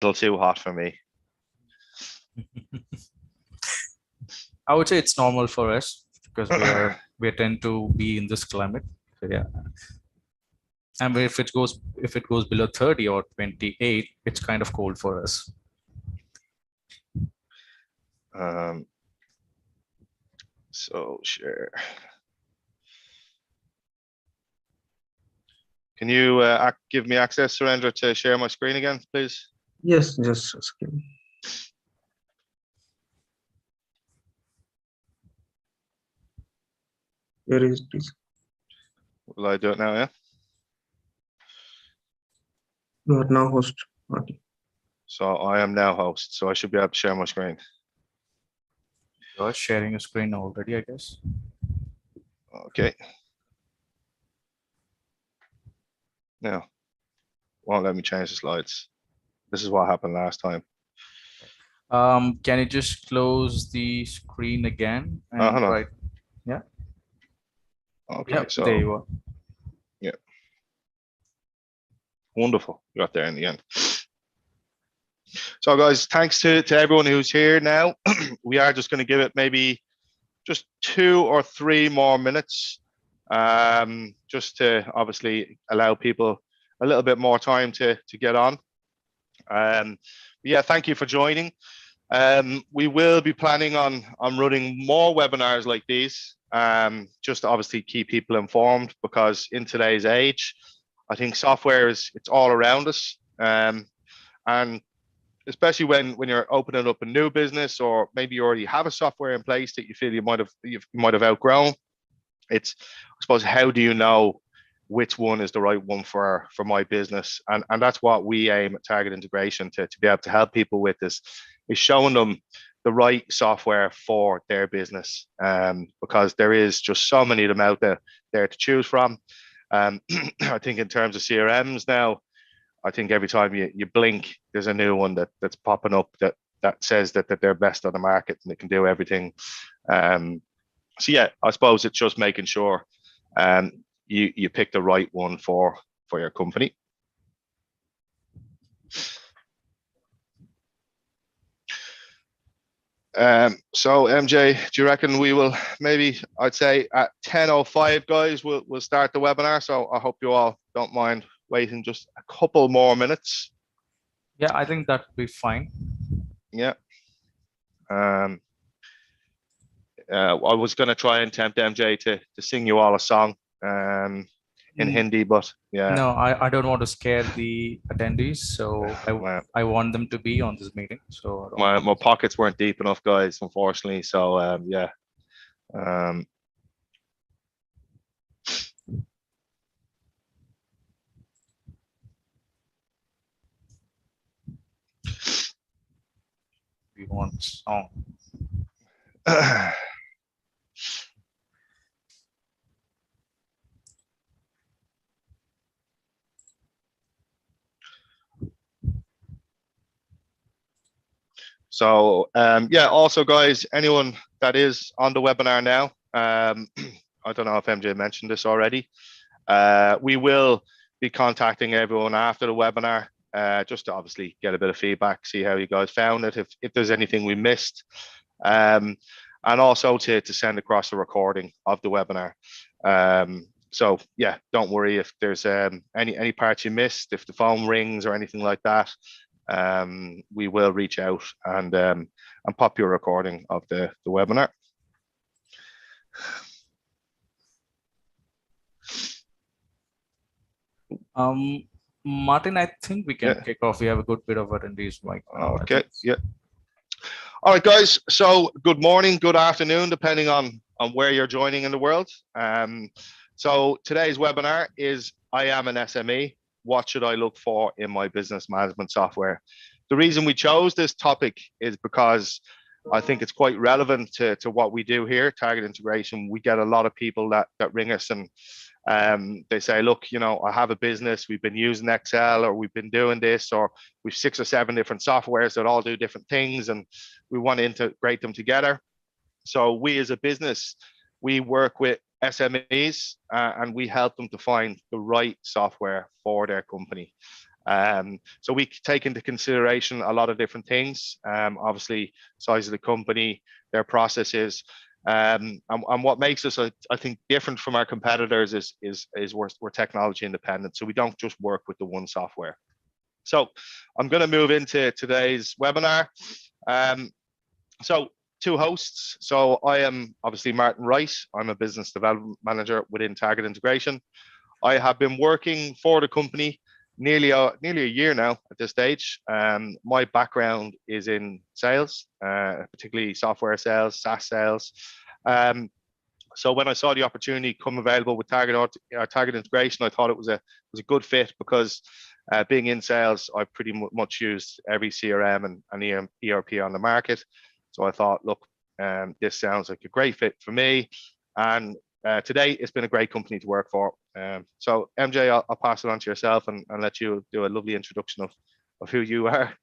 little too hot for me. I would say it's normal for us because we tend to be in this climate. So yeah. And if it goes below 30 or 28, it's kind of cold for us. So share. Can you give me access, Surendra, to share my screen again, please? Yes, just a second. Where is it, please? Will I do it now? Yeah. You are now host, Marty. So I am now host, so I should be able to share my screen. You're sharing a screen already, I guess. Okay. Now, won't let me change the slides. This is what happened last time. Can you just close the screen again? And hold on. right. Yeah. Okay. Yep, so there you are. Yeah. Wonderful. Got there in the end. So guys, thanks to everyone who's here now. We are just going to give it maybe just 2 or 3 more minutes, just to obviously allow people a little bit more time to get on. Yeah, thank you for joining. We will be planning on running more webinars like these, just to obviously keep people informed, because in today's age, I think software it's all around us, and especially when you're opening up a new business, or maybe you already have a software in place that you feel you might have outgrown. It's, I suppose, how do you know which one is the right one for my business? And that's what we aim at Target Integration to be able to help people with, is showing them the right software for their business, because there is just so many of them out there to choose from. I think in terms of CRMs now, I think every time you blink, there's a new one that's popping up that says that they're best on the market and they can do everything. So yeah, I suppose it's just making sure you pick the right one for your company. So MJ, do you reckon we will, maybe I'd say at 10:05, guys, we'll start the webinar. So I hope you all don't mind waiting just a couple more minutes. Yeah, I think that'd be fine. Yeah. I was going to try and tempt MJ to sing you all a song in Hindi, but yeah. No, I don't want to scare the attendees, so I want them to be on this meeting. So my pockets weren't deep enough, guys, unfortunately. So yeah. We want song. So yeah, also guys, anyone that is on the webinar now, I don't know if MJ mentioned this already, we will be contacting everyone after the webinar, just to obviously get a bit of feedback, see how you guys found it, if there's anything we missed, and also to send across a recording of the webinar. So yeah, don't worry if there's any parts you missed, if the phone rings or anything like that. We will reach out and pop your recording of the webinar. Martin, I think we can kick off. We have a good bit of attendees right now. Okay. Yeah. All right, guys. So good morning, good afternoon, depending on where you're joining in the world. So today's webinar is I am an SME. What should I look for in my business management software? The reason we chose this topic is because I think it's quite relevant to what we do here, Target Integration. We get a lot of people that ring us and they say, look, you know, I have a business, we've been using Excel, or we've been doing this, or we've 6 or 7 different softwares that all do different things, and we want to integrate them together. So we as a business, we work with SMEs and we help them to find the right software for their company. So we take into consideration a lot of different things. Obviously, size of the company, their processes, and what makes us, I think, different from our competitors is we're technology independent. So we don't just work with the one software. So I'm going to move into today's webinar. So two hosts. So I am obviously Martin Wright. I'm a business development manager within Target Integration. I have been working for the company nearly a year now at this stage. My background is in sales, particularly software sales, SaaS sales. So when I saw the opportunity come available with Target Integration, I thought it was a good fit because being in sales, I've pretty much used every CRM and ERP on the market. So I thought, look, this sounds like a great fit for me. And today, it's been a great company to work for. So MJ, I'll pass it on to yourself and let you do a lovely introduction of who you are.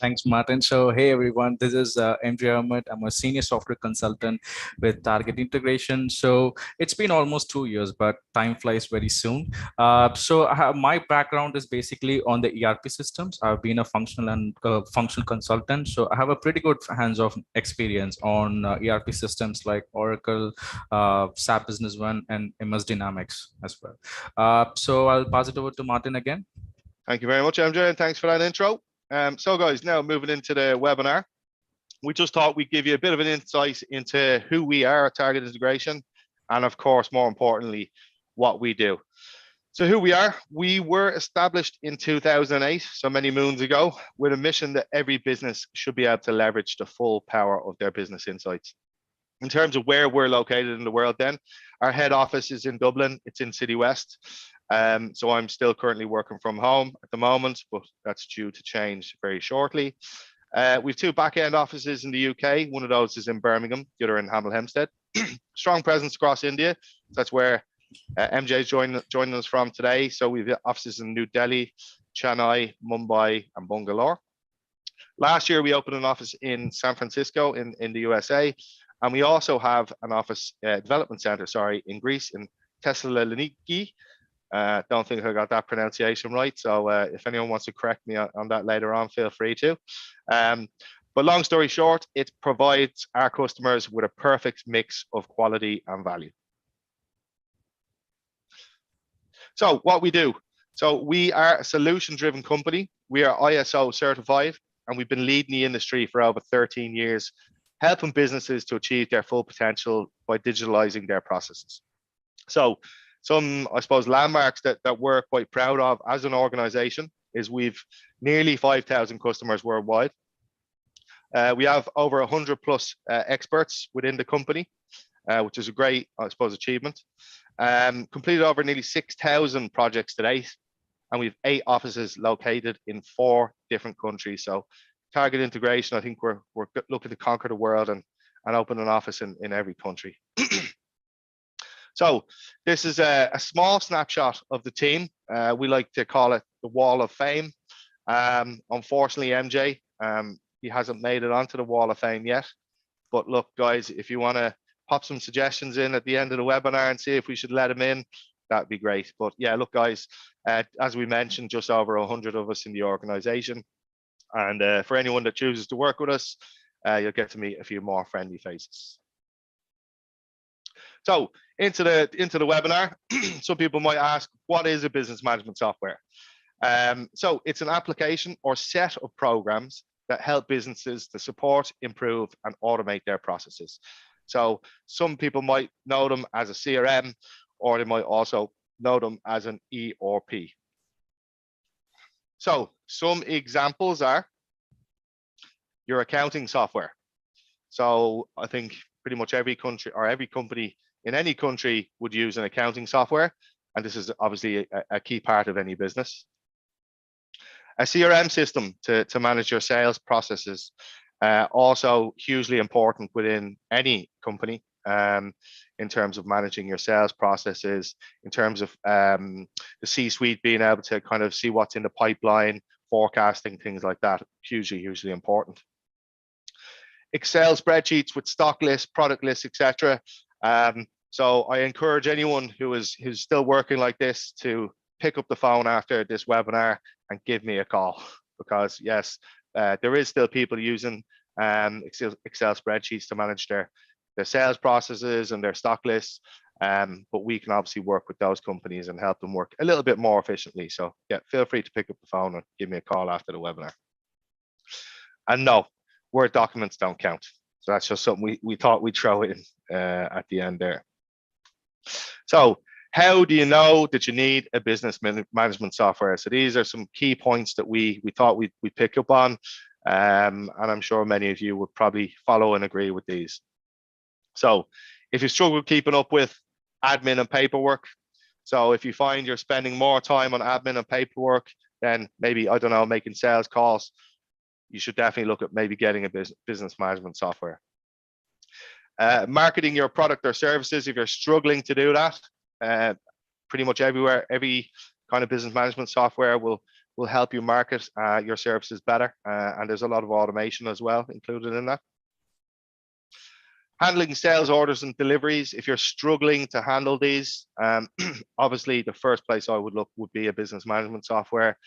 Thanks, Martin. So, hey, everyone, this is MJ Ahmed. I'm a senior software consultant with Target Integration. So it's been almost 2 years, but time flies very soon. My background is basically on the ERP systems. I've been a functional consultant. So I have a pretty good hands-on experience on ERP systems like Oracle, SAP Business One, and MS Dynamics as well. So I'll pass it over to Martin again. Thank you very much, MJ, and thanks for that intro. So guys, now moving into the webinar, we just thought we'd give you a bit of an insight into who we are at Target Integration, and of course, more importantly, what we do. So who we are, we were established in 2008, so many moons ago, with a mission that every business should be able to leverage the full power of their business insights. In terms of where we're located in the world then, our head office is in Dublin, it's in City West. So I'm still currently working from home at the moment, but that's due to change very shortly. We've two back-end offices in the UK. One of those is in Birmingham, the other in Hemel Hempstead. Strong presence across India. That's where MJ is joining us from today. So we've offices in New Delhi, Chennai, Mumbai, and Bangalore. Last year, we opened an office in San Francisco in the USA. And we also have an office development center, in Greece, in Thessaloniki. Don't think I got that pronunciation right. So if anyone wants to correct me on that later on, feel free to. But long story short, it provides our customers with a perfect mix of quality and value. So what we do. So we are a solution-driven company. We are ISO certified, and we've been leading the industry for over 13 years, helping businesses to achieve their full potential by digitalizing their processes. So some, I suppose, landmarks that we're quite proud of as an organization is we've nearly 5,000 customers worldwide. We have over 100 plus experts within the company, which is a great, I suppose, achievement. Completed over nearly 6,000 projects to date, and we've 8 offices located in 4 different countries. So Target Integration, I think we're looking to conquer the world and open an office in every country. So this is a small snapshot of the team. We like to call it the Wall of Fame. Unfortunately, MJ, he hasn't made it onto the Wall of Fame yet. But look, guys, if you want to pop some suggestions in at the end of the webinar and see if we should let him in, that'd be great. But yeah, look, guys, as we mentioned, just over 100 of us in the organization. And for anyone that chooses to work with us, you'll get to meet a few more friendly faces. So into the webinar, some people might ask, what is a business management software? So it's an application or set of programs that help businesses to support, improve, and automate their processes. So some people might know them as a CRM, or they might also know them as an ERP. So some examples are your accounting software. So I think pretty much every country or every company in any country would use an accounting software. And this is obviously a key part of any business. A CRM system to manage your sales processes, also hugely important within any company in terms of managing your sales processes, in terms of the C-suite being able to kind of see what's in the pipeline, forecasting, things like that, hugely important. Excel spreadsheets with stock lists, product lists, etc. So I encourage anyone who's still working like this to pick up the phone after this webinar and give me a call, because yes, there is still people using Excel spreadsheets to manage their sales processes and their stock lists. But we can obviously work with those companies and help them work a little bit more efficiently. So yeah, feel free to pick up the phone and give me a call after the webinar. And no, Word documents don't count. So that's just something we thought we'd throw in at the end there. So how do you know that you need a business management software? So these are some key points that we thought we'd pick up on. And I'm sure many of you would probably follow and agree with these. So if you struggle keeping up with admin and paperwork, so if you find you're spending more time on admin and paperwork than maybe, I don't know, making sales calls, you should definitely look at maybe getting a business management software. Marketing your product or services, if you're struggling to do that, pretty much everywhere, every kind of business management software will help you market your services better. And there's a lot of automation as well included in that. Handling sales orders and deliveries, if you're struggling to handle these, obviously the first place I would look would be a business management software.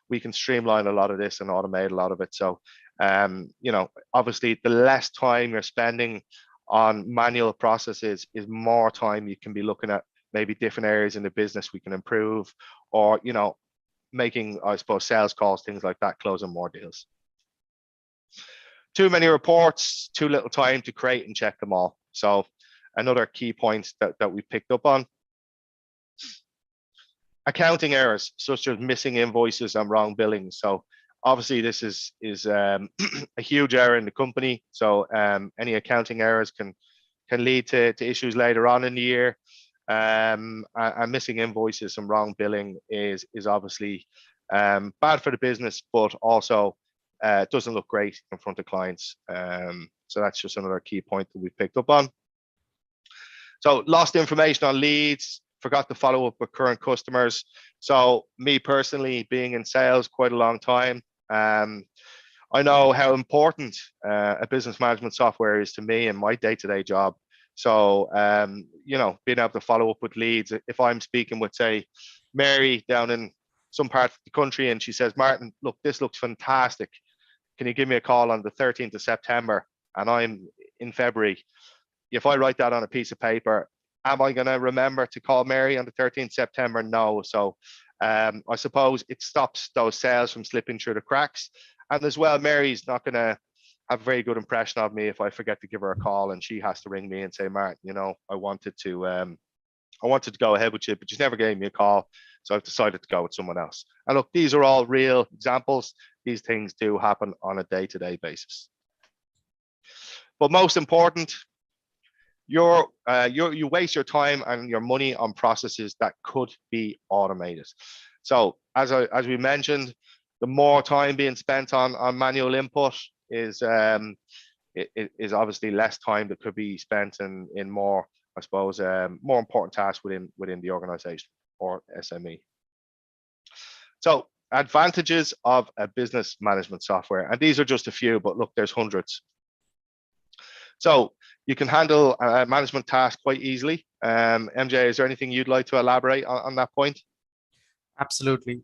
We can streamline a lot of this and automate a lot of it. So, you know, obviously the less time you're spending on manual processes is more time you can be looking at maybe different areas in the business we can improve, or, you know, making, I suppose, sales calls, things like that, closing more deals. Too many reports, too little time to create and check them all. So another key point that we picked up on. Accounting errors, such as missing invoices and wrong billing. So obviously this is a huge error in the company. So any accounting errors can lead to issues later on in the year. And missing invoices and wrong billing is obviously bad for the business, but also doesn't look great in front of clients. So that's just another key point that we picked up on. So lost information on leads, forgot to follow up with current customers. So me personally, being in sales quite a long time, I know how important a business management software is to me and my day-to-day job. So, you know, being able to follow up with leads, if I'm speaking with, say, Mary down in some part of the country and she says, Martin, look, this looks fantastic. Can you give me a call on the 13th of September? And I'm in February. If I write that on a piece of paper, am I going to remember to call Mary on the 13th September? No. So I suppose it stops those sales from slipping through the cracks. And as well, Mary's not going to have a very good impression of me if I forget to give her a call and she has to ring me and say, Martin, you know, I wanted to go ahead with you, but you never gave me a call. So I've decided to go with someone else. And look, these are all real examples. These things do happen on a day-to-day basis. But most important, you waste your time and your money on processes that could be automated. So as we mentioned, the more time being spent on manual input is obviously less time that could be spent in more, I suppose, more important tasks within the organization or SME. So advantages of a business management software, and these are just a few, but look, there's hundreds. So you can handle management tasks quite easily. MJ, is there anything you'd like to elaborate on that point? Absolutely.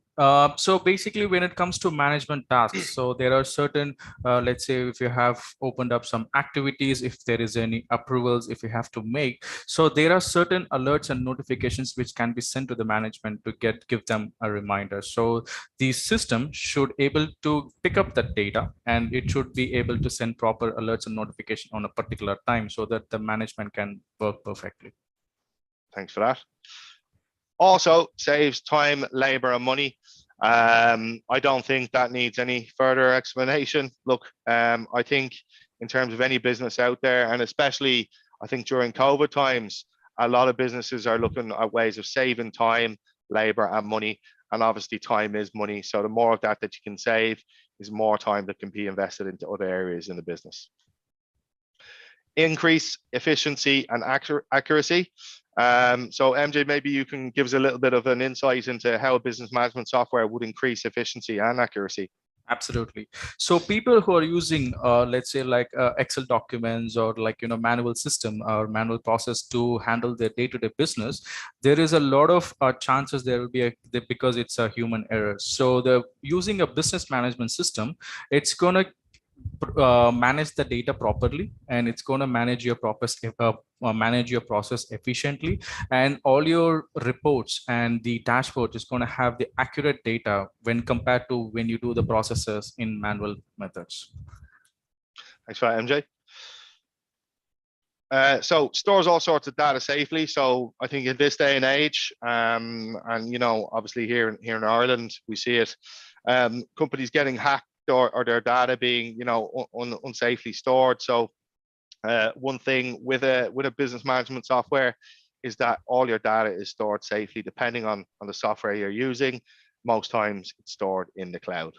So basically, when it comes to management tasks, so there are certain, let's say if you have opened up some activities, if there is any approvals, if you have to make, so there are certain alerts and notifications which can be sent to the management to give them a reminder. So the system should able to pick up that data and it should be able to send proper alerts and notification on a particular time so that the management can work perfectly. Thanks for that. Also saves time, labor, and money. I don't think that needs any further explanation. Look, I think in terms of any business out there, and especially I think during COVID times, a lot of businesses are looking at ways of saving time, labor, and money. And obviously time is money. So the more of that you can save is more time that can be invested into other areas in the business. Increase efficiency and accuracy. So MJ, maybe you can give us a little bit of an insight into how a business management software would increase efficiency and accuracy. Absolutely. So people who are using, let's say, like Excel documents or like manual system or manual process to handle their day-to-day business, there is a lot of chances there will be because it's a human error. So the using a business management system, it's gonna manage the data properly, and it's going to manage your process efficiently, and all your reports and the dashboard is going to have the accurate data when compared to when you do the processes in manual methods. Thanks for that, MJ. So stores all sorts of data safely. So I think in this day and age, and obviously here in Ireland, we see it. Companies getting hacked or their data being unsafely stored. So one thing with a business management software is that all your data is stored safely, depending on the software you're using. Most times it's stored in the cloud.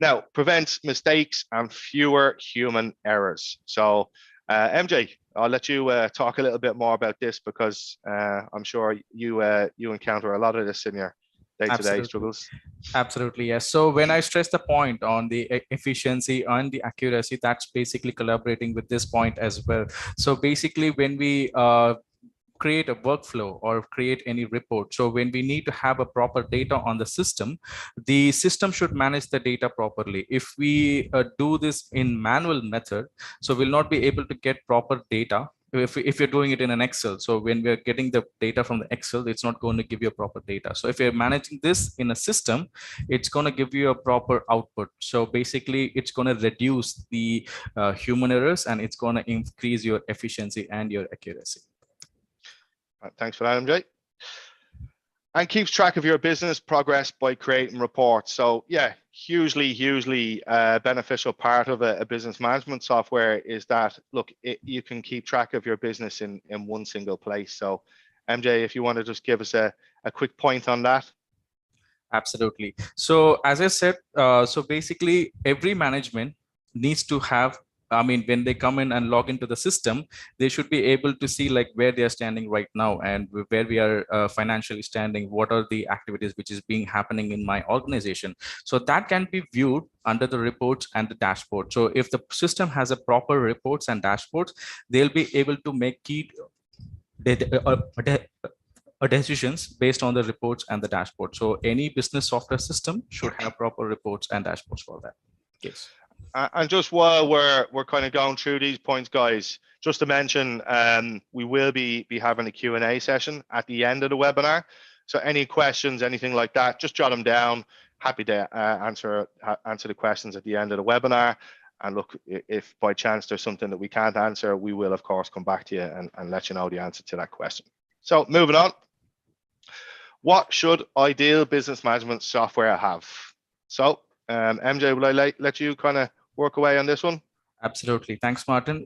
Now, prevents mistakes and fewer human errors. So MJ, I'll let you talk a little bit more about this, because I'm sure you encounter a lot of this in your day-to-day struggles. Absolutely, yes. So when I stress the point on the efficiency and the accuracy, that's basically collaborating with this point as well. So basically, when we create a workflow or create any report, so when we need to have a proper data on the system should manage the data properly. If we do this in manual method, so we'll not be able to get proper data. If you're doing it in an Excel, so when we're getting the data from the Excel, it's not going to give you a proper data. So if you're managing this in a system, it's going to give you a proper output. So basically, it's going to reduce the human errors, and it's going to increase your efficiency and your accuracy. Thanks for that, MJ. And keeps track of your business progress by creating reports. So yeah, hugely beneficial part of a business management software is that, look, you can keep track of your business in one single place. So MJ, if you want to just give us a quick point on that. Absolutely. So as I said, so basically every management needs to have, when they come in and log into the system, they should be able to see like where they are standing right now and where we are financially standing, what are the activities which is being happening in my organization. So that can be viewed under the reports and the dashboard. So if the system has a proper reports and dashboards, they'll be able to make key decisions based on the reports and the dashboard. So any business software system should have proper reports and dashboards for that. Yes. And just while we're kind of going through these points, guys, just to mention, we will be having a Q&A session at the end of the webinar. So any questions, anything like that, just jot them down. Happy to answer the questions at the end of the webinar. And look, if by chance there's something that we can't answer, we will of course come back to you and let you know the answer to that question. So moving on, what should ideal business management software have? So MJ, will I let you kind of work away on this one? Absolutely. Thanks, Martin.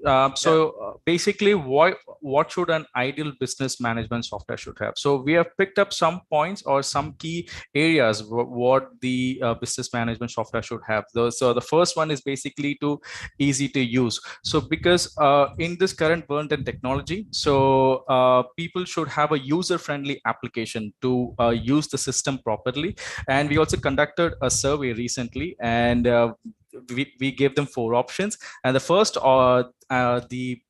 Basically, what should an ideal business management software should have? So we have picked up some points or some key areas what the business management software should have. So the first one is basically easy to use. So because in this current burnt in technology, so people should have a user-friendly application to use the system properly. And we also conducted a survey recently, and we gave them 4 options, and the first the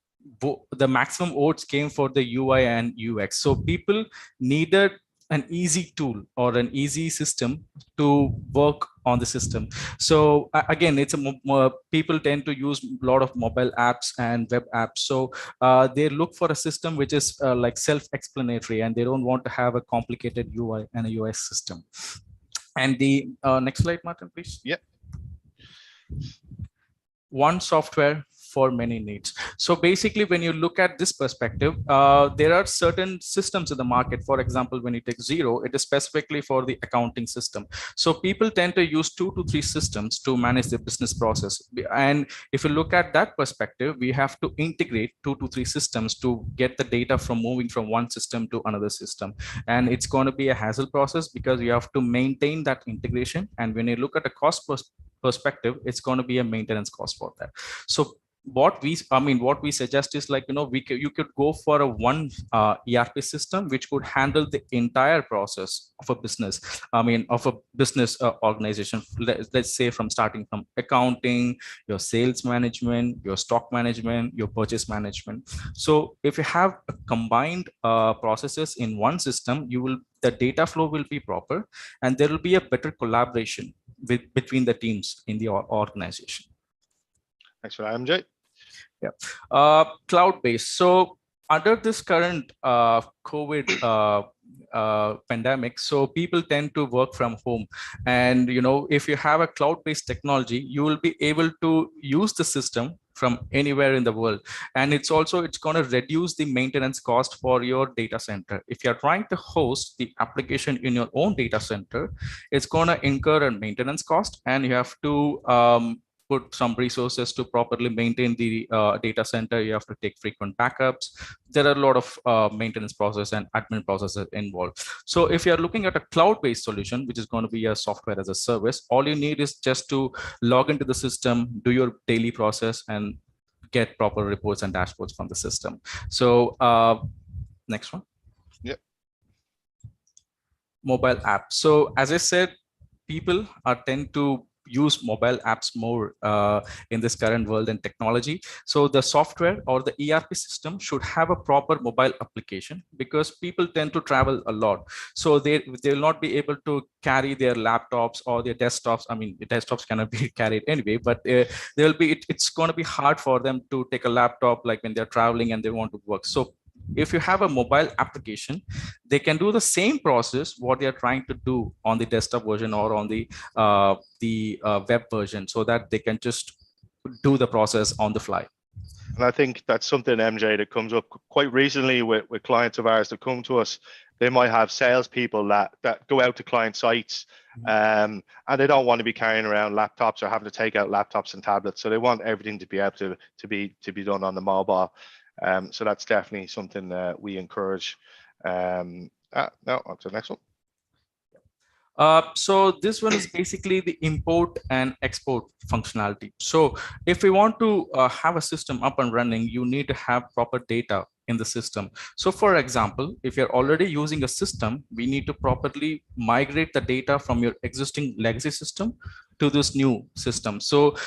maximum votes came for the UI and UX. So people needed an easy tool or an easy system to work on the system. So again, it's people tend to use a lot of mobile apps and web apps. So they look for a system which is like self-explanatory, and they don't want to have a complicated UI and a UX system. And the next slide, Martin, please. Yep. One software for many needs. So basically, when you look at this perspective, there are certain systems in the market. For example, when you take Xero, it is specifically for the accounting system. So people tend to use 2 to 3 systems to manage their business process. And if you look at that perspective, we have to integrate 2 to 3 systems to get the data from moving from one system to another system. And it's going to be a hassle process because you have to maintain that integration. And when you look at a cost perspective, it's going to be a maintenance cost for that. So what we suggest is, like, you could go for a one ERP system which could handle the entire process of a business. Of a business organization. Let's say starting from accounting, your sales management, your stock management, your purchase management. So if you have a combined processes in one system, the data flow will be proper, and there will be a better collaboration between the teams in the organization. Thanks for that, MJ. Yeah. Cloud-based. So under this current COVID pandemic, so people tend to work from home, and if you have a cloud-based technology, you will be able to use the system from anywhere in the world, and it's going to reduce the maintenance cost for your data center. If you're trying to host the application in your own data center, it's going to incur a maintenance cost, and you have to put some resources to properly maintain the data center. You have to take frequent backups. There are a lot of maintenance process and admin processes involved. So if you're looking at a cloud-based solution, which is going to be a software as a service, all you need is just to log into the system, do your daily process, and get proper reports and dashboards from the system. So next one. Yep. Mobile app. So as I said, people tend to use mobile apps more in this current world and technology. So the software or the ERP system should have a proper mobile application, because people tend to travel a lot. So they will not be able to carry their laptops or their desktops. The desktops cannot be carried anyway, but it's going to be hard for them to take a laptop, like when they're traveling and they want to work. So if you have a mobile application, they can do the same process what they're trying to do on the desktop version or on the web version, so that they can just do the process on the fly. And I think that's something, MJ, that comes up quite recently with clients of ours that come to us. They might have salespeople that go out to client sites, and they don't want to be carrying around laptops or having to take out laptops and tablets. So they want everything to be able to be done on the mobile. So that's definitely something that we encourage. Now on to the next one. So this one is basically the import and export functionality. So if we want to have a system up and running, you need to have proper data in the system. So for example, if you're already using a system, we need to properly migrate the data from your existing legacy system to this new system. So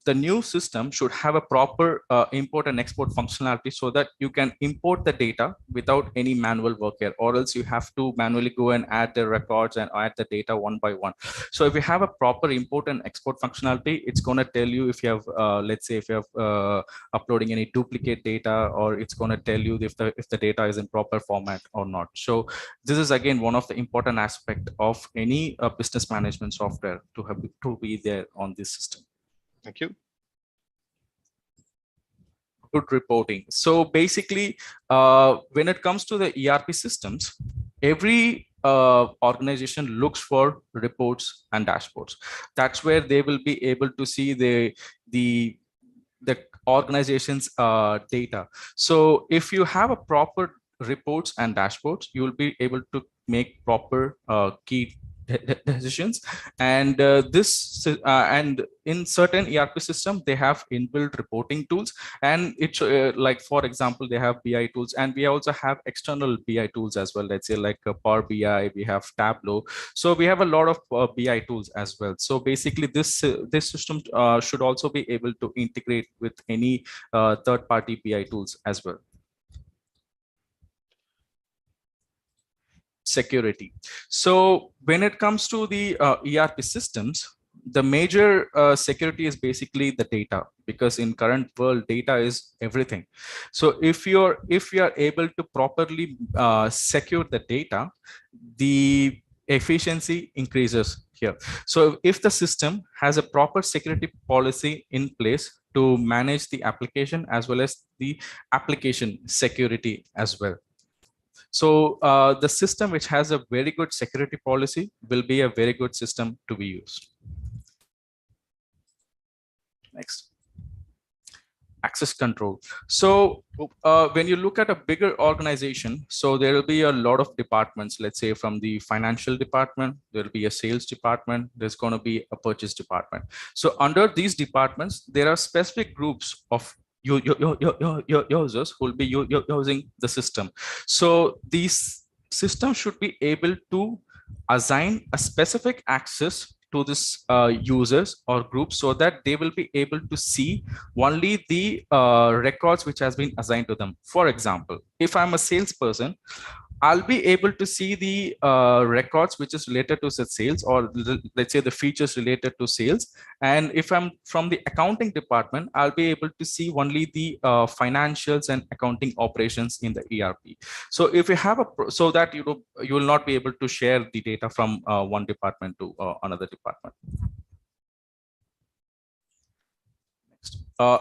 the new system should have a proper import and export functionality, so that you can import the data without any manual work here, or else you have to manually go and add the records and add the data one by one. So if you have a proper import and export functionality, it's going to tell you if you have, let's say, if you have uploading any duplicate data, or it's going to tell you if the data is in proper format or not. So this is again one of the important aspect of any business management software to be there on this system. Thank you. Good reporting. So basically, when it comes to the ERP systems, every organization looks for reports and dashboards. That's where they will be able to see the organization's data. So if you have a proper reports and dashboards, you will be able to make proper key decisions. And and in certain ERP system, they have inbuilt reporting tools, and it's like, for example, they have BI tools, and we also have external BI tools as well. Let's say like Power BI, we have Tableau. So we have a lot of BI tools as well. So basically this system should also be able to integrate with any third-party BI tools as well. Security. So when it comes to the ERP systems, the major security is basically the data, because in current world, data is everything. So if you are able to properly secure the data, the efficiency increases here. So if the system has a proper security policy in place to manage the application as well as the application security as well. So the system which has a very good security policy will be a very good system to be used. Next. access control. So when you look at a bigger organization, so there will be a lot of departments. Let's say from the financial department, there will be a sales department, there's going to be a purchase department. So under these departments, there are specific groups of your users who will be using the system. So these systems should be able to assign a specific access to this users or groups, so that they will be able to see only the records which has been assigned to them. For example, if I'm a salesperson, I'll be able to see the records which is related to sales, or let's say the features related to sales. And if I'm from the accounting department, I'll be able to see only the financials and accounting operations in the ERP. So if you have so that you will not be able to share the data from one department to another department.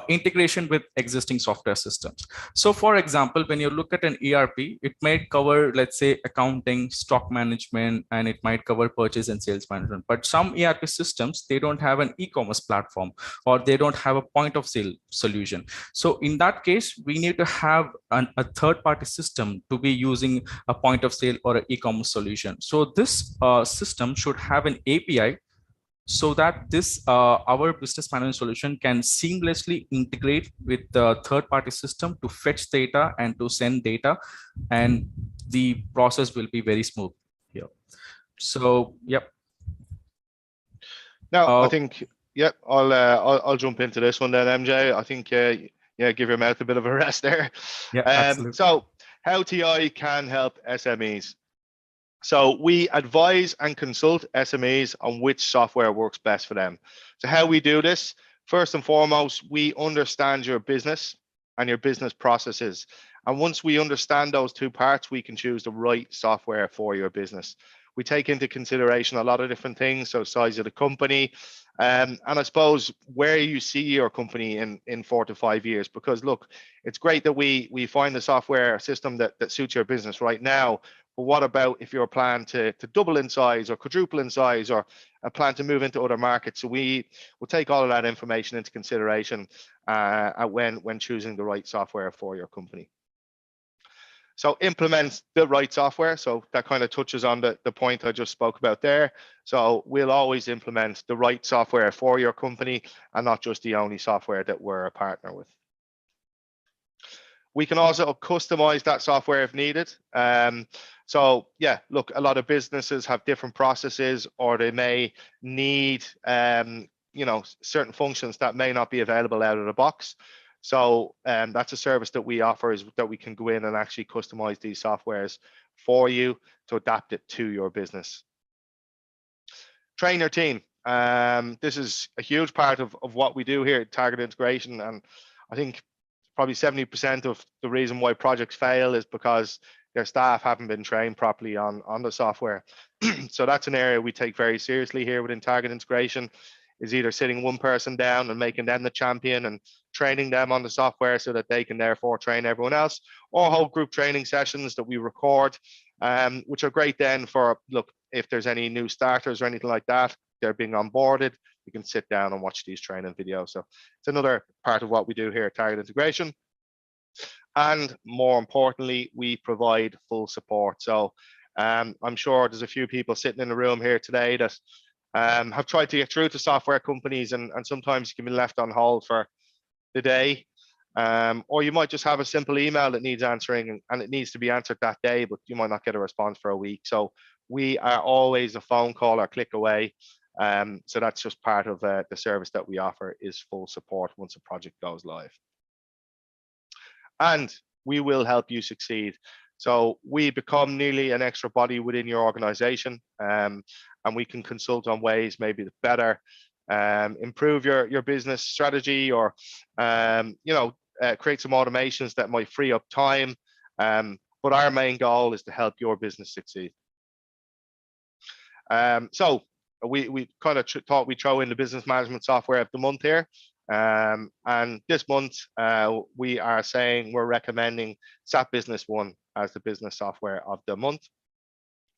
Integration with existing software systems. So for example, when you look at an ERP, it might cover, let's say, accounting, stock management, and it might cover purchase and sales management. But some ERP systems, they don't have an e-commerce platform, or they don't have a point of sale solution. So in that case, we need to have a third-party system to be using a point of sale or an e-commerce solution. So this system should have an API, so that this our business management solution can seamlessly integrate with the third-party system to fetch data and to send data, and the process will be very smooth here. So, yep. Now, I think, yep, I'll jump into this one then, MJ. I think, yeah, give your mouth a bit of a rest there. Yeah, absolutely. So, how TI can help SMEs. So we advise and consult SMEs on which software works best for them. So how we do this, first and foremost, we understand your business and your business processes. And once we understand those two parts, we can choose the right software for your business. We take into consideration a lot of different things, so size of the company, and I suppose where you see your company in 4 to 5 years. Because look, it's great that we find the software system that suits your business right now. But what about if you're a plan to double in size or quadruple in size, or a plan to move into other markets? So we will take all of that information into consideration when choosing the right software for your company. So implement the right software. So that kind of touches on the point I just spoke about there. So we'll always implement the right software for your company, and not just the only software that we're a partner with. We can also customize that software if needed. So yeah, look, a lot of businesses have different processes, or they may need certain functions that may not be available out of the box. So that's a service that we offer, is that we can go in and actually customize these softwares for you to adapt it to your business. Train your team. This is a huge part of what we do here at Target Integration, and I think probably 70% of the reason why projects fail is because their staff haven't been trained properly on the software. So that's an area we take very seriously here within Target Integration, is either sitting one person down and making them the champion and training them on the software so that they can therefore train everyone else, or whole group training sessions that we record, which are great then for, look, if there's any new starters or anything like that, they're being onboarded, you can sit down and watch these training videos. So it's another part of what we do here at Target Integration. And more importantly, we provide full support. So I'm sure there's a few people sitting in the room here today that have tried to get through to software companies, and sometimes you can be left on hold for the day. Or you might just have a simple email that needs answering, and it needs to be answered that day, but you might not get a response for a week. So we are always a phone call or click away. So that's just part of the service that we offer, is full support once a project goes live. And we will help you succeed. So we become nearly an extra body within your organization, and we can consult on ways maybe to better improve your business strategy, or create some automations that might free up time. But our main goal is to help your business succeed. So we kind of thought we'd throw in the business management software of the month here. And this month we are saying we're recommending SAP Business One as the business software of the month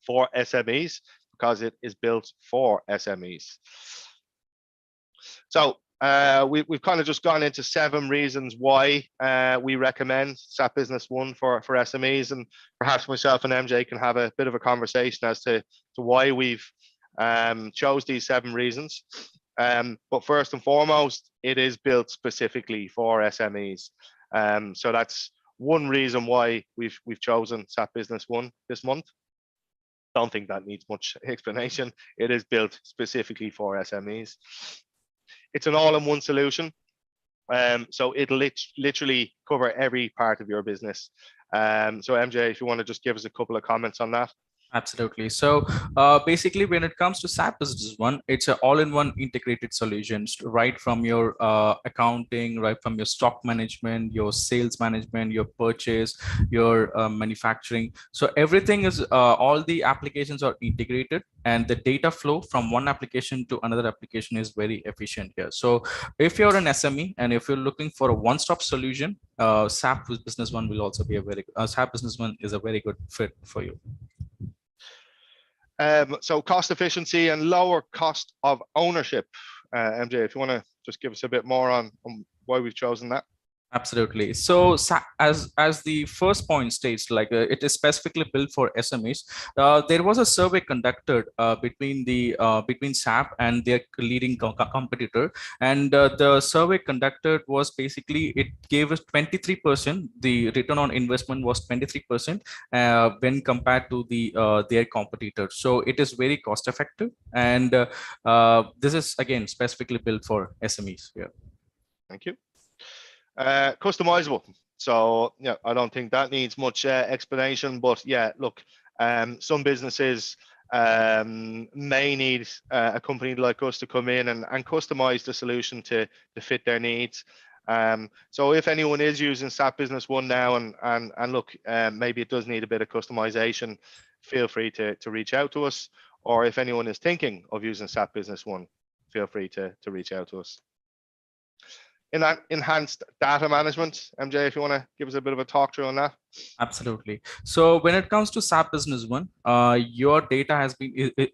for SMEs, because it is built for SMEs. So we've kind of just gone into 7 reasons why we recommend SAP Business One for SMEs, and perhaps myself and MJ can have a bit of a conversation as to why we've chose these 7 reasons. But first and foremost, it is built specifically for SMEs. So that's one reason why we've chosen SAP Business One this month. Don't think that needs much explanation. It is built specifically for SMEs. It's an all-in-one solution. So it'll literally cover every part of your business. So MJ, if you want to just give us a couple of comments on that. Absolutely. So basically, when it comes to SAP Business One, it's an all-in-one integrated solutions, right from your accounting, right from your stock management, your sales management, your purchase, your manufacturing. So everything is, all the applications are integrated, and the data flow from one application to another application is very efficient here. So if you're an SME and if you're looking for a one-stop solution, SAP Business One will also be a SAP Business One is a very good fit for you. So cost efficiency and lower cost of ownership. MJ, if you want to just give us a bit more on why we've chosen that. Absolutely. So as the first point states, like it is specifically built for SMEs. There was a survey conducted between SAP and their leading competitor, and the survey conducted was basically, it gave us 23%. The return on investment was 23% when compared to their competitors. So it is very cost effective, and this is again specifically built for SMEs. Yeah. Thank you. Customizable. So yeah, I don't think that needs much explanation, but yeah, look, some businesses may need a company like us to come in and customize the solution to fit their needs. So if anyone is using SAP Business One now and look, maybe it does need a bit of customization, feel free to reach out to us. Or if anyone is thinking of using SAP Business One, feel free to reach out to us. In that enhanced data management, MJ, if you want to give us a bit of a talk through on that. Absolutely. So when it comes to SAP Business One, your data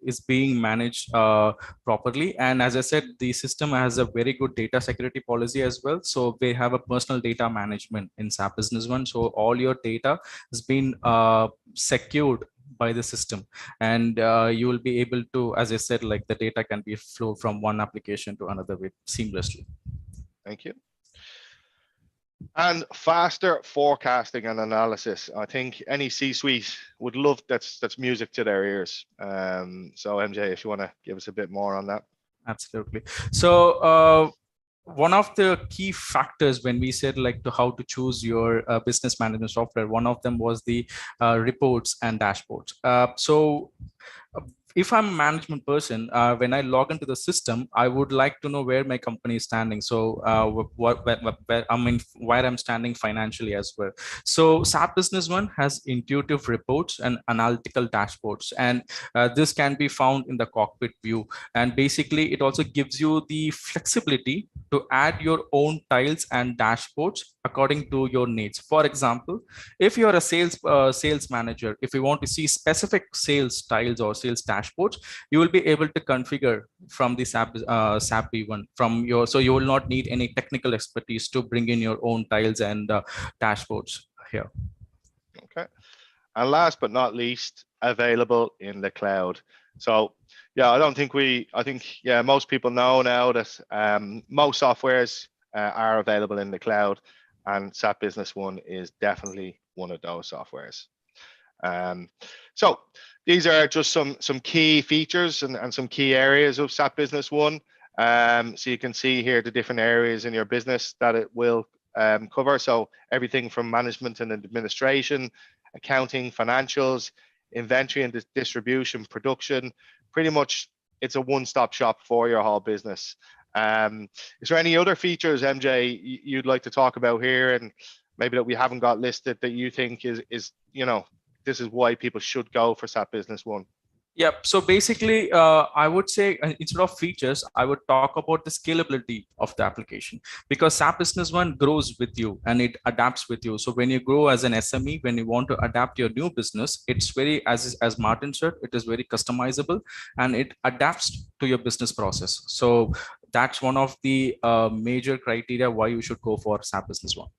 is being managed properly, and as I said, the system has a very good data security policy as well. So they have a personal data management in SAP Business One. So all your data has been secured by the system, and you will be able to, as I said, like the data can be flow from one application to another with seamlessly. Thank you. And faster forecasting and analysis. I think any C-suite would love that's music to their ears. So MJ, if you want to give us a bit more on that. Absolutely. So one of the key factors when we said like to how to choose your business management software, one of them was the reports and dashboards. So if I'm a management person, when I log into the system, I would like to know where my company is standing. So where I'm standing financially as well. So SAP Business One has intuitive reports and analytical dashboards, and this can be found in the cockpit view. And basically, it also gives you the flexibility to add your own tiles and dashboards according to your needs. For example, if you're a sales manager, if you want to see specific sales tiles or sales dashboards, you will be able to configure from the SAP V1 from your, so you will not need any technical expertise to bring in your own tiles and dashboards here. Okay. And last but not least, available in the cloud. So yeah, I think yeah, most people know now that most softwares are available in the cloud, and SAP Business One is definitely one of those softwares. So these are just some key features and some key areas of SAP Business One. So you can see here the different areas in your business that it will cover. So everything from management and administration, accounting, financials, inventory and distribution, production. Pretty much it's a one-stop shop for your whole business. Is there any other features, MJ, you'd like to talk about here, and maybe that we haven't got listed that you think is you know, this is why people should go for SAP Business One? Yep. So basically, I would say instead of features, I would talk about the scalability of the application, because SAP Business One grows with you and it adapts with you. So when you grow as an SME, when you want to adapt your new business, it's very, as Martin said, it is very customizable and it adapts to your business process. So that's one of the major criteria why you should go for SAP Business One.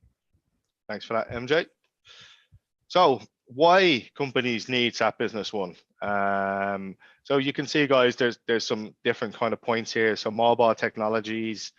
Thanks for that, MJ. So why companies need SAP Business One? So you can see, guys, there's some different kind of points here. So mobile technologies,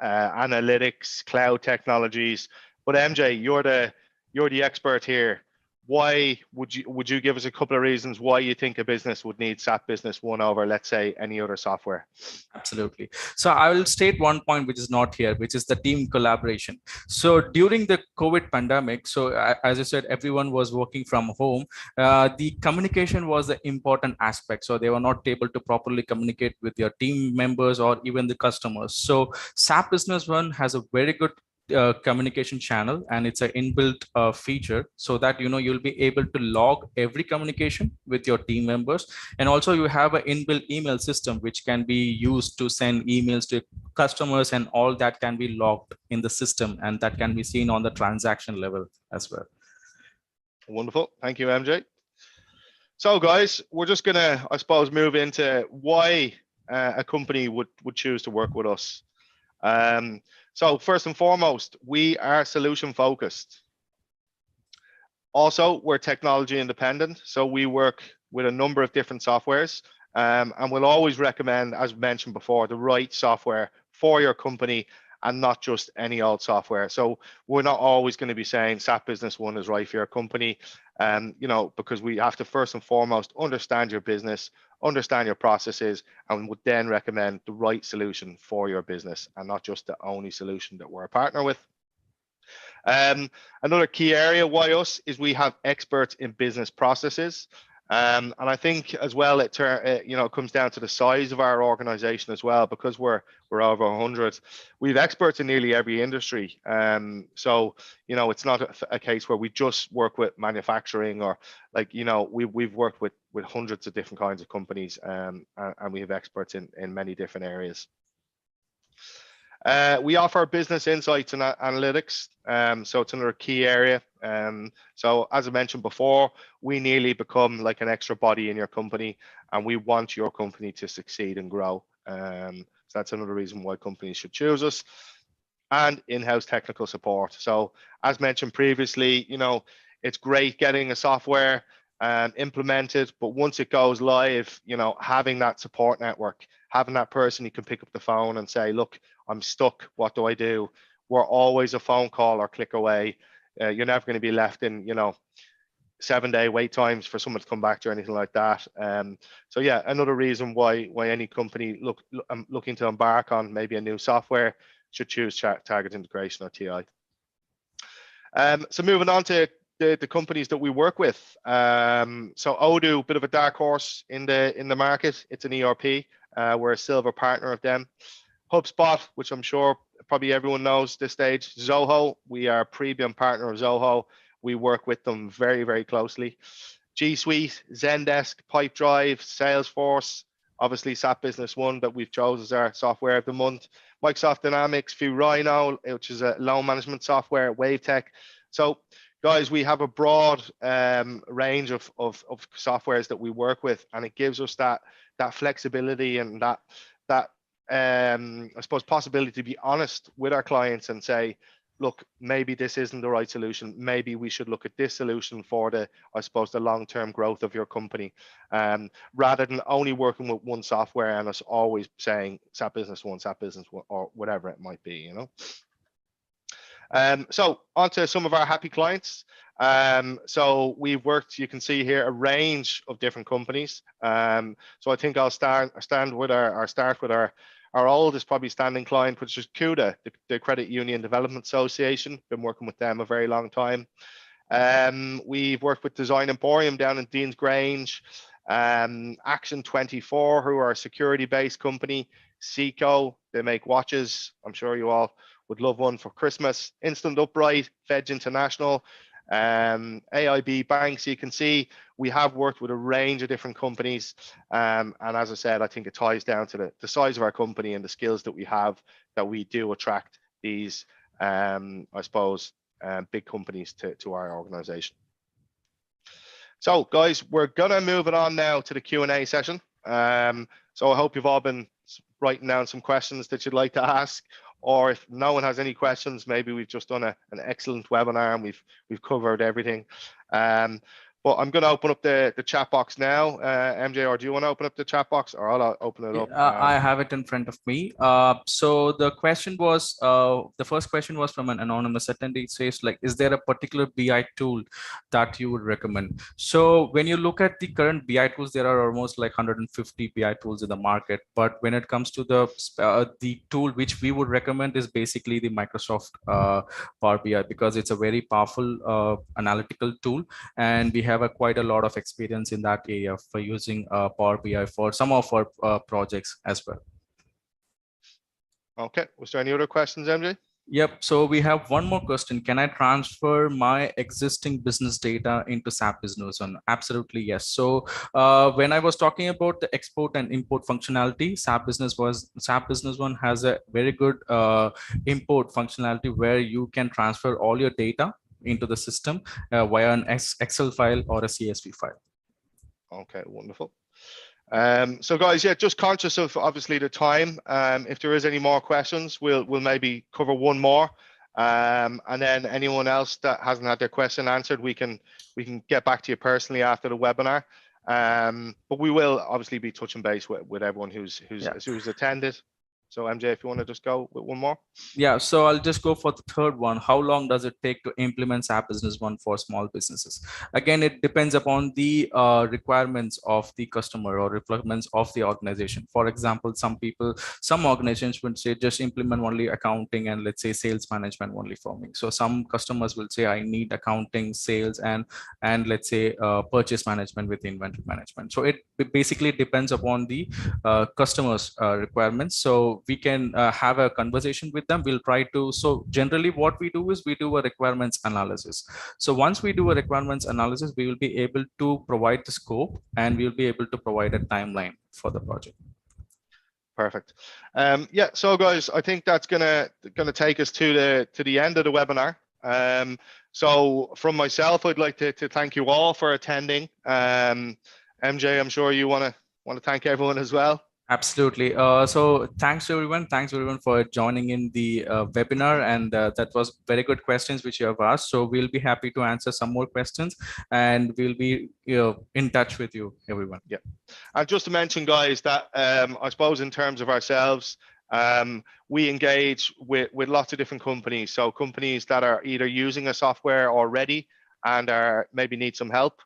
analytics, cloud technologies. But MJ, you're the expert here. Why would you give us a couple of reasons why you think a business would need SAP Business One over, let's say, any other software? Absolutely. So I will state one point which is not here, which is the team collaboration. So during the COVID pandemic, so as I said, everyone was working from home. The communication was the important aspect. So they were not able to properly communicate with your team members or even the customers. So SAP Business One has a very good communication channel, and it's an inbuilt feature, so that you'll be able to log every communication with your team members. And also you have an inbuilt email system which can be used to send emails to customers, and all that can be logged in the system, and that can be seen on the transaction level as well. Wonderful. Thank you, MJ. So guys, we're just gonna, I suppose, move into why a company would choose to work with us. So first and foremost, we are solution focused. Also, we're technology independent. So we work with a number of different softwares, and we'll always recommend, as mentioned before, the right software for your company and not just any old software. So we're not always going to be saying SAP Business One is right for your company, because we have to first and foremost understand your business, understand your processes, and would then recommend the right solution for your business and not just the only solution that we're a partner with. Another key area why us is we have experts in business processes. And I think as well, it comes down to the size of our organization as well, because we're over 100. We have experts in nearly every industry. So it's not a case where we just work with manufacturing or we've worked with hundreds of different kinds of companies, and we have experts in many different areas. We offer business insights and analytics, so it's another key area. So as I mentioned before, we nearly become like an extra body in your company, and we want your company to succeed and grow. So that's another reason why companies should choose us. And in-house technical support. So as mentioned previously, it's great getting a software implemented, but once it goes live, having that support network, having that person you can pick up the phone and say, look, I'm stuck, what do I do? We're always a phone call or click away. You're never going to be left in 7-day wait times for someone to come back to you or anything like that. So yeah, another reason why any company looking to embark on maybe a new software should choose Target Integration or TI. So moving on to the companies that we work with. So Odoo, bit of a dark horse in the market. It's an ERP. We're a silver partner of them. HubSpot, which I'm sure probably everyone knows this stage. Zoho, we are a premium partner of Zoho. We work with them very, very closely. G Suite, Zendesk, Pipedrive, Salesforce, obviously SAP Business One that we've chosen as our software of the month. Microsoft Dynamics, Rhino, which is a loan management software, WaveTech. So guys, we have a broad range of softwares that we work with, and it gives us that flexibility and that I suppose possibility to be honest with our clients and say, look, maybe this isn't the right solution. Maybe we should look at this solution for the long-term growth of your company, rather than only working with one software and us always saying SAP Business One, or whatever it might be, So on to some of our happy clients. So we've worked, you can see here, a range of different companies. So I think I'll start with our oldest probably standing client, which is CUDA, the Credit Union Development Association. Been working with them a very long time. We've worked with Design Emporium down in Dean's Grange, Action 24, who are a security-based company, Seco, they make watches. I'm sure you all would love one for Christmas. Instant Upright, Fedge International, AIB banks, you can see we have worked with a range of different companies. And as I said, I think it ties down to the size of our company and the skills that we have, that we do attract these, I suppose, big companies to our organization. So guys, we're gonna move it on now to the Q&A session. So I hope you've all been writing down some questions that you'd like to ask, or if no one has any questions, maybe we've just done an excellent webinar and we've covered everything. But I'm going to open up the chat box now. MJ, or do you want to open up the chat box, or I'll open it up? I have it in front of me. So the question was, the first question was from an anonymous attendee. It says, like, is there a particular BI tool that you would recommend? So when you look at the current BI tools, there are almost like 150 BI tools in the market. But when it comes to the tool which we would recommend is basically the Microsoft Power BI, because it's a very powerful analytical tool, and we have quite a lot of experience in that area for using Power BI for some of our projects as well. Okay, was there any other questions, MJ? Yep, so we have one more question. Can I transfer my existing business data into SAP Business One? Absolutely, yes. So when I was talking about the export and import functionality, SAP Business One has a very good import functionality where you can transfer all your data into the system via an Excel file or a CSV file. Okay, wonderful. So guys, yeah, just conscious of obviously the time. If there is any more questions, we'll maybe cover one more, and then anyone else that hasn't had their question answered, we can get back to you personally after the webinar. But we will obviously be touching base with everyone who's attended. So MJ, if you want to just go with one more. Yeah, so I'll just go for the third one. How long does it take to implement SAP Business One for small businesses? Again, it depends upon the requirements of the customer or requirements of the organization. For example, some organizations would say just implement only accounting and let's say sales management only for me. So some customers will say I need accounting, sales, and let's say purchase management with inventory management. So it basically depends upon the customer's requirements. So we can have a conversation with them. We'll try to, so generally what we do is we do a requirements analysis. So once we do a requirements analysis, we will be able to provide the scope and we'll be able to provide a timeline for the project. Perfect. Yeah, so guys, I think that's gonna take us to the end of the webinar. So from myself, I'd like to thank you all for attending. MJ, I'm sure you want to thank everyone as well. Absolutely. So thanks everyone for joining in the webinar, and that was very good questions which you have asked. So we'll be happy to answer some more questions, and we'll be in touch with you, everyone. Yeah, and just to mention, guys, that I suppose in terms of ourselves, we engage with lots of different companies. So companies that are either using a software already and maybe need some help.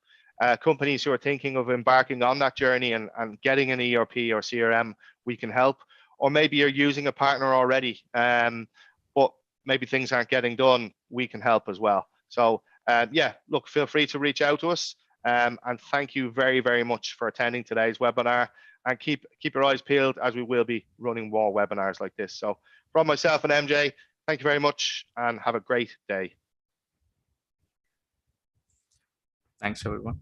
Companies who are thinking of embarking on that journey and getting an ERP or CRM, we can help. Or maybe you're using a partner already, but maybe things aren't getting done, we can help as well. So yeah, look, feel free to reach out to us. And thank you very, very much for attending today's webinar. And keep your eyes peeled, as we will be running more webinars like this. So from myself and MJ, thank you very much and have a great day. Thanks, everyone.